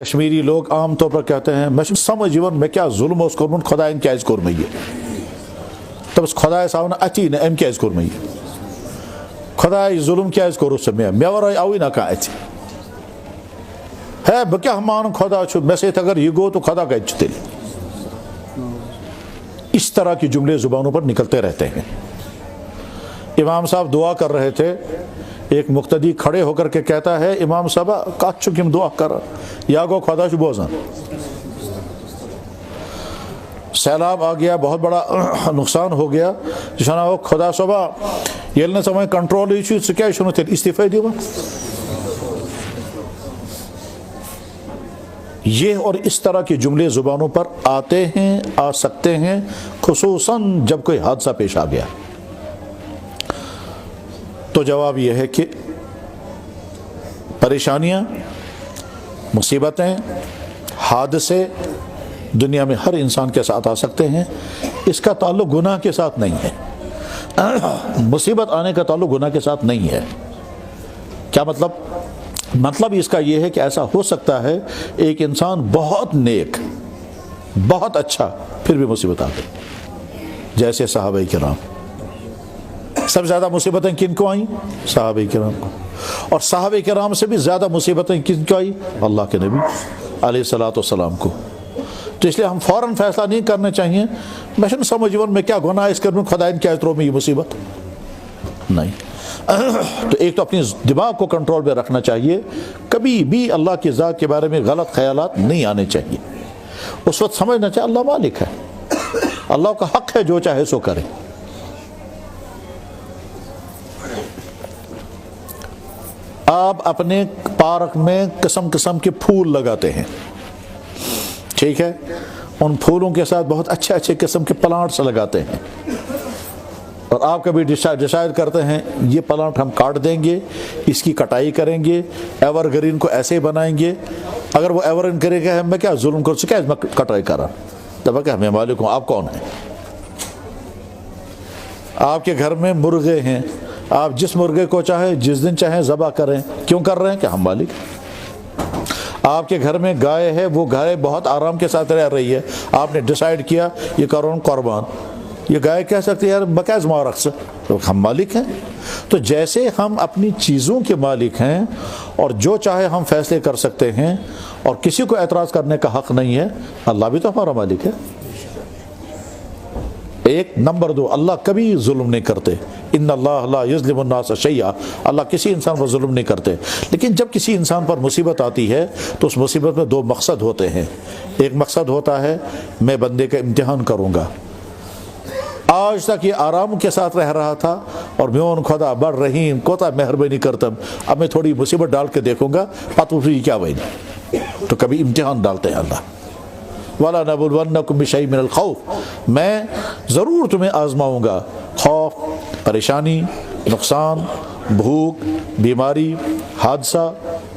کشمیری لوگ عام طور پر کہتے ہیں میں سمجھ میں کیا ظلم اوس کورمت خدایَن کیازِ کوٚر مےٚ یہِ دَپَس خۄدایَس آو نہٕ اَتھی نہٕ أمۍ کیازِ کوٚر مےٚ یہِ خۄداے ظلم کیازِ کوٚرُتھ ژےٚ مےٚ وَرٲے آوٕے نہ کانٛہہ اَتھِ ہے بہٕ کیٛاہ مانہٕ خۄدا چھُ مےٚ سۭتۍ اگر یہِ گوٚو تو خۄدا کَتہِ چھُ تیٚلہِ اس طرح کے جملے زبانوں پر نکلتے رہتے ہیں۔ امام صاحب دعا کر رہے تھے، ایک مقتدی کھڑے ہو کر کے کہتا ہے امام صاحب کت چھُ کِم دعا کر یا گو خدا چھُ بوزان، سیلاب آ گیا، بہت بڑا نقصان ہو گیا، جنا ہو خدا صبح ییٚلہِ نہٕ ژٕ وۄنۍ کنٹرولٕے چھُے ژٕ کیٛازِ چھُنہٕ تیٚلہِ استعفے دِوان۔ یہ اور اس طرح کے جملے زبانوں پر آتے ہیں، آ سکتے ہیں، خصوصاً جب کوئی حادثہ پیش آ گیا۔ تو جواب یہ ہے کہ پریشانیاں، مصیبتیں، حادثے دنیا میں ہر انسان کے ساتھ آ سکتے ہیں، اس کا تعلق گناہ کے ساتھ نہیں ہے۔ مصیبت آنے کا تعلق گناہ کے ساتھ نہیں ہے۔ کیا مطلب اس کا یہ ہے کہ ایسا ہو سکتا ہے ایک انسان بہت نیک، بہت اچھا، پھر بھی مصیبت آ گئی، جیسے صحابہ کرام۔ سب سے زیادہ مصیبتیں کن کو آئیں؟ صحابہ کرام کو، اور صحابہ کرام سے بھی زیادہ مصیبتیں کن کو آئیں؟ اللہ کے نبی علیہ الصلوۃ والسلام کو۔ تو اس لیے ہم فوراً فیصلہ نہیں کرنا چاہیے میں چھُنہٕ سمجھ میں کیا گناہ اس کرنے خدایَن کیازِ ترٛوو مےٚ یہ مصیبت، نہیں۔ تو ایک تو اپنی دماغ کو کنٹرول میں رکھنا چاہیے، کبھی بھی اللہ کی ذات کے بارے میں غلط خیالات نہیں آنے چاہیے۔ اس وقت سمجھنا چاہیے اللہ مالک ہے، اللہ کا حق ہے جو چاہے سو کرے۔ آپ اپنے پارک میں قسم قسم کے پھول لگاتے ہیں، ٹھیک ہے، ان پھولوں کے ساتھ بہت اچھے قسم کے پلانٹس لگاتے ہیں، اور آپ کبھی ڈیسائیڈ کرتے ہیں یہ پلانٹ ہم کاٹ دیں گے، اس کی کٹائی کریں گے، ایور گرین کو ایسے بنائیں گے۔ اگر وہ ایور گرین کرے گا میں کیا ظلم کر سکے، میں کٹائی کرا تب کہ میں مالک ہوں، آپ کون ہیں؟ آپ کے گھر میں مرغے ہیں، آپ جس مرغے کو چاہے جس دن چاہیں ذبح کریں، کیوں کر رہے ہیں کہ ہم مالک ہیں۔ آپ کے گھر میں گائے ہے، وہ گائے بہت آرام کے ساتھ رہ رہی ہے، آپ نے ڈیسائیڈ کیا یہ کروں قربان، یہ گائے کہہ سکتی ہے یار بکیز مارک سے، تو ہم مالک ہیں۔ تو جیسے ہم اپنی چیزوں کے مالک ہیں اور جو چاہے ہم فیصلے کر سکتے ہیں اور کسی کو اعتراض کرنے کا حق نہیں ہے، اللہ بھی تو ہمارا مالک ہے۔ ایک نمبر دو، اللہ کبھی ظلم نہیں کرتے، ان اللہ لا یظلم الناس شیئا، اللہ کسی انسان پر ظلم نہیں کرتے۔ لیکن جب کسی انسان پر مصیبت آتی ہے تو اس مصیبت میں دو مقصد ہوتے ہیں۔ ایک مقصد ہوتا ہے میں بندے کا امتحان کروں گا، آج تک یہ آرام کے ساتھ رہ رہا تھا اور میون خدا بڑ رحیم کوتا مہربانی کرتم، اب میں تھوڑی مصیبت ڈال کے دیکھوں گا پتہ پھر کیا بنے۔ تو کبھی امتحان ڈالتے ہیں اللہ، وَلَنَبْلُوَنَّكُمْ بِشَيْءٍ مِّنَ الْخَوْفِ، میں ضرور تمہیں آزماؤں گا، خوف، پریشانی، نقصان، بھوک، بیماری، حادثہ،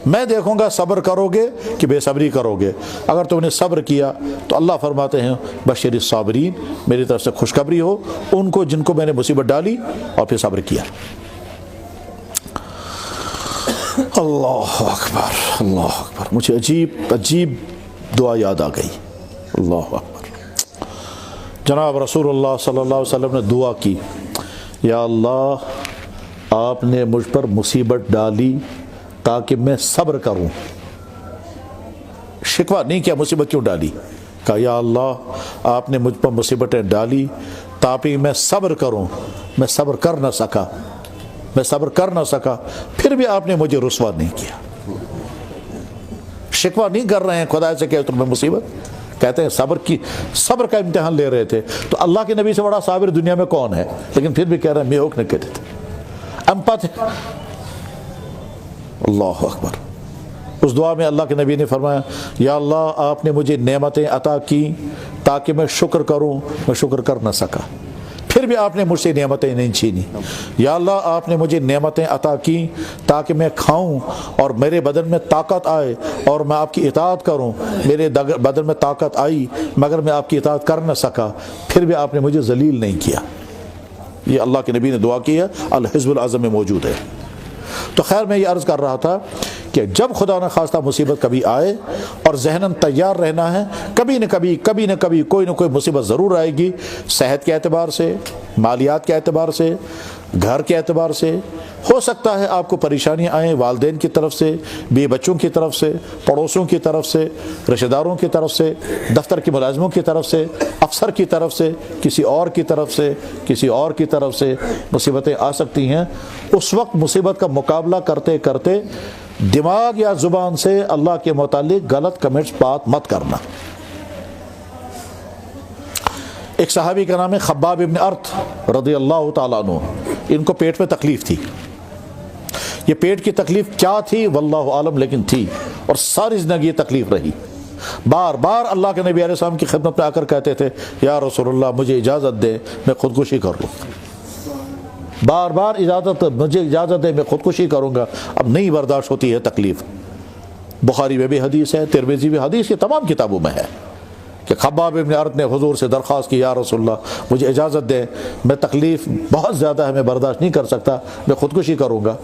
میں دیکھوں گا صبر کرو گے کہ بے صبری کرو گے۔ اگر تم نے صبر کیا تو اللہ فرماتے ہیں بشر الصابرین، میری طرف سے خوشخبری ہو ان کو جن کو میں نے مصیبت ڈالی اور پھر صبر کیا۔ اللہ اکبر، اللہ اکبر، مجھے عجیب دعا یاد آ گئی، اللہ اکبر۔ جناب رسول اللہ صلی اللہ علیہ وسلم نے دعا کی، یا اللہ آپ نے مجھ پر مصیبت ڈالی تاکہ میں صبر کروں، شکوہ نہیں کیا مصیبت کیوں ڈالی، کہا یا اللہ آپ نے مجھ پر مصیبتیں ڈالی تاکہ میں صبر کروں، میں صبر کر نہ سکا، پھر بھی آپ نے مجھے رسوا نہیں کیا۔ شکوہ نہیں کر رہے ہیں خدا سے کہ تمہیں مصیبت، کہتے ہیں صبر کا امتحان لے رہے تھے۔ تو اللہ کے نبی سے بڑا صابر دنیا میں کون ہے، لیکن پھر بھی کہہ رہے ہیں میں ہوک نہیں کہتے تھے امپت۔ اللہ اکبر۔ اس دعا میں اللہ کے نبی نے فرمایا یا اللہ آپ نے مجھے نعمتیں عطا کی تاکہ میں شکر کروں، میں شکر کر نہ سکا، پھر بھی آپ نے مجھ سے نعمتیں نہیں چھینی۔ یا اللہ آپ نے مجھے نعمتیں عطا کی تاکہ میں کھاؤں اور میرے بدن میں طاقت آئے اور میں آپ کی اطاعت کروں، میرے بدن میں طاقت آئی مگر میں آپ کی اطاعت کر نہ سکا، پھر بھی آپ نے مجھے ذلیل نہیں کیا۔ یہ اللہ کے نبی نے دعا کی ہے، الحزب الاعظم میں موجود ہے۔ تو خیر میں یہ عرض کر رہا تھا کہ جب خدا نہ خواستہ مصیبت کبھی آئے اور ذہناً تیار رہنا ہے، کبھی نہ کبھی کوئی نہ کوئی مصیبت ضرور آئے گی، صحت کے اعتبار سے، مالیات کے اعتبار سے، گھر کے اعتبار سے۔ ہو سکتا ہے آپ کو پریشانیاں آئیں والدین کی طرف سے، بیوی بچوں کی طرف سے، پڑوسیوں کی طرف سے، رشتہ داروں کی طرف سے، دفتر کے ملازموں کی طرف سے، افسر کی طرف سے، کسی اور کی طرف سے مصیبتیں آ سکتی ہیں۔ اس وقت مصیبت کا مقابلہ کرتے کرتے دماغ یا زبان سے اللہ کے متعلق غلط کمنٹس بات مت کرنا۔ ایک صحابی کا نام ہے خباب ابن ارت رضی اللہ تعالیٰ عنہ، ان کو پیٹ میں تکلیف تھی۔ یہ پیٹ کی تکلیف کیا تھی واللہ عالم، لیکن تھی، اور ساری زندگی یہ تکلیف رہی۔ بار بار اللہ کے نبی علیہ السلام کی خدمت میں آ کر کہتے تھے یا رسول اللہ مجھے اجازت دے میں خودکشی کر لوں، بار بار مجھے اجازت دے میں خودکشی کروں گا، اب نہیں برداشت ہوتی ہے تکلیف۔ بخاری میں بھی حدیث ہے، ترمذی میں حدیث، یہ تمام کتابوں میں ہے کہ خباب ابن ارت نے حضور سے درخواست کی یا رسول اللہ مجھے اجازت دیں، میں تکلیف بہت زیادہ ہے، میں برداشت نہیں کر سکتا، میں خودکشی کروں گا۔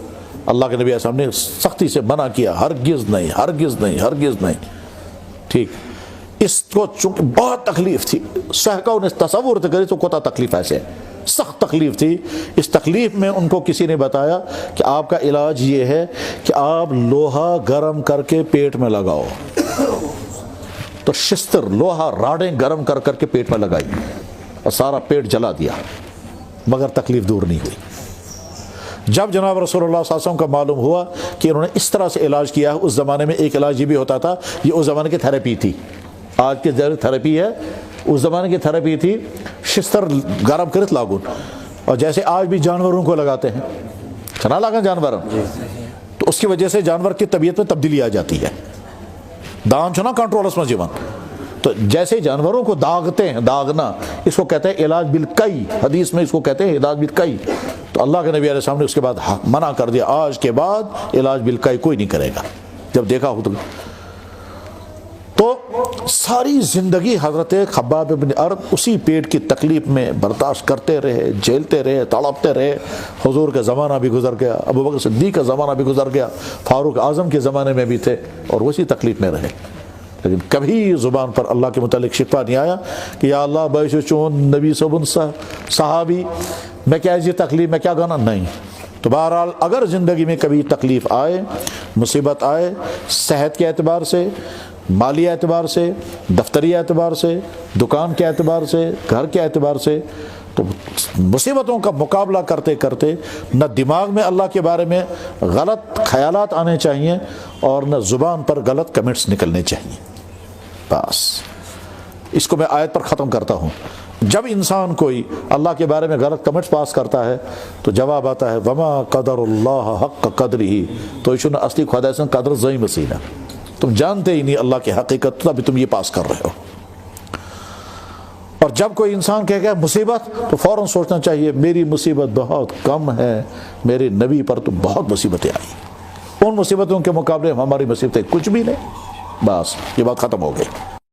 اللہ کے نبی علیہ السلام نے سختی سے منع کیا، ہرگز نہیں، ہرگز نہیں، ہرگز نہیں۔ ٹھیک، اس کو چونکہ بہت تکلیف تھی، صحابہ نے تصور کرے تو کوتا تکلیف ایسے سخت تکلیف تھی۔ اس تکلیف میں ان کو کسی نے بتایا کہ آپ کا علاج یہ ہے کہ آپ لوہا گرم کر کے پیٹ میں لگاؤ، تو شستر لوہا راڑیں گرم کر کر کے پیٹ میں لگائی اور سارا پیٹ جلا دیا، مگر تکلیف دور نہیں ہوئی۔ جب جناب رسول اللہ صلی اللہ علیہ وسلم کا معلوم ہوا کہ انہوں نے اس طرح سے علاج کیا ہے، اس زمانے میں ایک علاج یہ بھی ہوتا تھا، یہ اس زمانے کی تھراپی تھی، آج کے تھراپی ہے، اس زمانے کی تھراپی تھی شستر گرم کرت لاگون، اور جیسے آج بھی جانوروں کو لگاتے ہیں، چنا لگا جانور، تو اس کی وجہ سے جانور کی طبیعت میں تبدیلی آ جاتی ہے، دان چھنا کنٹرولس میں جیون، تو جیسے جانوروں کو داغتے ہیں، داغنا اس کو کہتے ہیں علاج بالکئی، حدیث میں اس کو کہتے ہیں علاج بالکئی۔ تو اللہ کے نبی علیہ السلام نے اس کے بعد منع کر دیا، آج کے بعد علاج بالکئی کوئی نہیں کرے گا۔ جب دیکھا ہو تو ساری زندگی حضرت خباب بن ارت اسی پیٹ کی تکلیف میں برداشت کرتے رہے، جھیلتے رہے، تڑپتے رہے۔ حضور کا زمانہ بھی گزر گیا، ابو بکر صدیق کا زمانہ بھی گزر گیا، فاروق اعظم کے زمانے میں بھی تھے، اور اسی تکلیف میں رہے، لیکن کبھی زبان پر اللہ کے متعلق شکوہ نہیں آیا کہ یا اللہ باعث چون نبی صبن صحابی میں کیا یہ تکلیف میں کیا گانا، نہیں۔ تو بہرحال اگر زندگی میں کبھی تکلیف آئے، مصیبت آئے، صحت کے اعتبار سے، مالی اعتبار سے، دفتری اعتبار سے، دکان کے اعتبار سے، گھر کے اعتبار سے، تو مصیبتوں کا مقابلہ کرتے کرتے نہ دماغ میں اللہ کے بارے میں غلط خیالات آنے چاہیے اور نہ زبان پر غلط کمنٹس نکلنے چاہیے۔ بس اس کو میں آیت پر ختم کرتا ہوں۔ جب انسان کوئی اللہ کے بارے میں غلط کمنٹس پاس کرتا ہے تو جواب آتا ہے وما قدر اللہ حق قدرہ، تو ایشون اصلی خدا سے قدر زئی مسینہ، تم جانتے ہی نہیں اللہ کی حقیقت، تبھی تم یہ پاس کر رہے ہو۔ اور جب کوئی انسان کہے گا مصیبت تو فوراً سوچنا چاہیے میری مصیبت بہت کم ہے، میرے نبی پر تو بہت مصیبتیں آئی، ان مصیبتوں کے مقابلے ہماری مصیبتیں کچھ بھی نہیں۔ بس یہ بات ختم ہو گئی۔